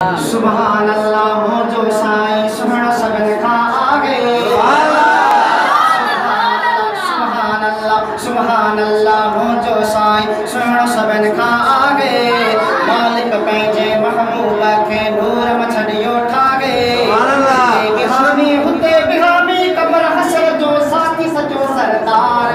सुभान अल्लाह हो जो साईं सुन सगन खां आगे। सुभान अल्लाह हो जो साईं सुन सगन खां आगे। मालिक पंहिंजे महबूब खे नूर मछड़ियो ठागे। बिहामी हुते बिहामी कबर हसर जो साथी सचो सरदार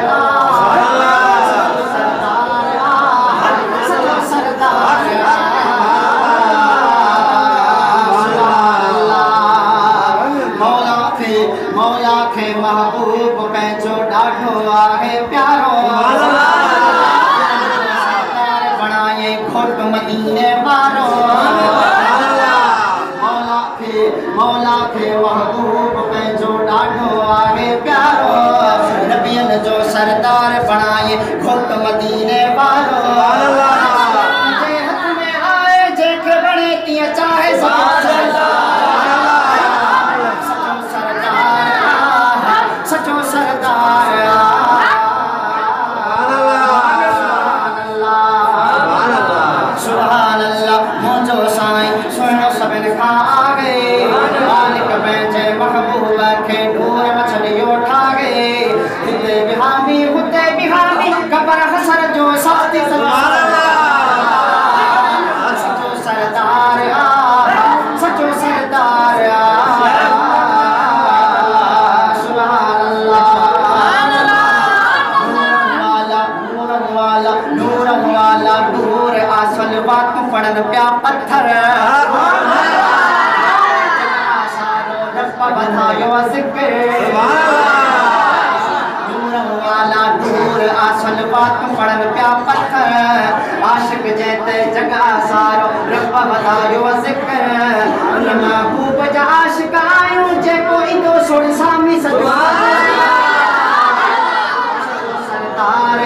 मौला खे महबूब पंहिंजो ॾाढो आहे प्यारो। बणाए खोट मदीने वारो। मौला खे महबूब पंहिंजो ॾाढो आहे प्यारो। नबियन जो सरदार बणाए खोट मदीने वारो। जे हथ में आए जंहिंखे बणे तीअं चाहे सचो सरदार सुभान अल्लाह मुंहिंजो साईं सुन सभिनि खां आगे। मालिक पंहिंजे महबूब खे नूर मछड़ियो ठागे। हिते बिहामी हुते बिहामी कबर हसर जो साथी सचो सरदार सचो सरदार। नूर आसल बात पड़न प्या पत्थर। रब बधायो जिक्र। नूर आसल बात पड़न प्या पत्थर। आशिक जैते जगह सारो रब बधायो जिक्र। महबूब जा आशिक आयूं जेको इंदो सोड़ सामी सजो सरदार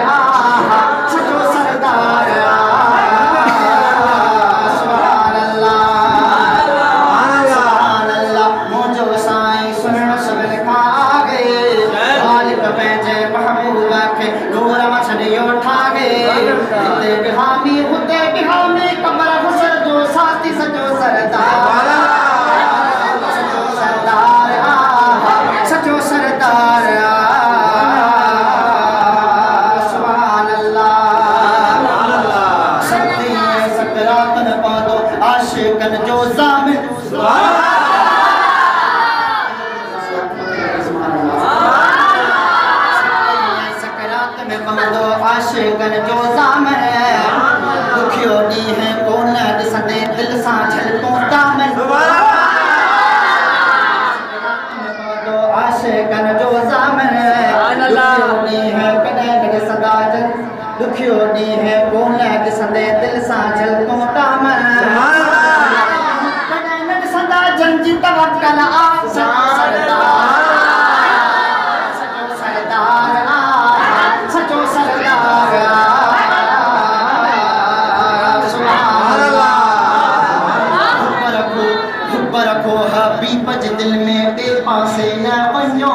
सचो सरदार। सुभान अल्लाह मुंहिंजो साईं सुन सभिनि खां आगे। मालिक पंहिंजे महबूब खे नूर मछड़ियो ठागे। हिते बिहामी हुते बिहामी कबर हसर जो साथी सचो सरदार सचो सरदार सचो सरदार। आशिकन जो ज़ामिन सकरात में बंदो आशिकन जो ज़ामिन। दुखियो ॾींहुं कोन ॾिसंदे दिल सां छलको दामन। आशिकन जो ज़ामिन दुखियो ॾींहुं कोन ॾिसंदे दिल सां छलको दामन। जंजी तवक्कल सचो सरदार सचो सरदार। सुभान अल्लाह हुब्ब रखो हबीब जे दिल में बे पासे न वञो।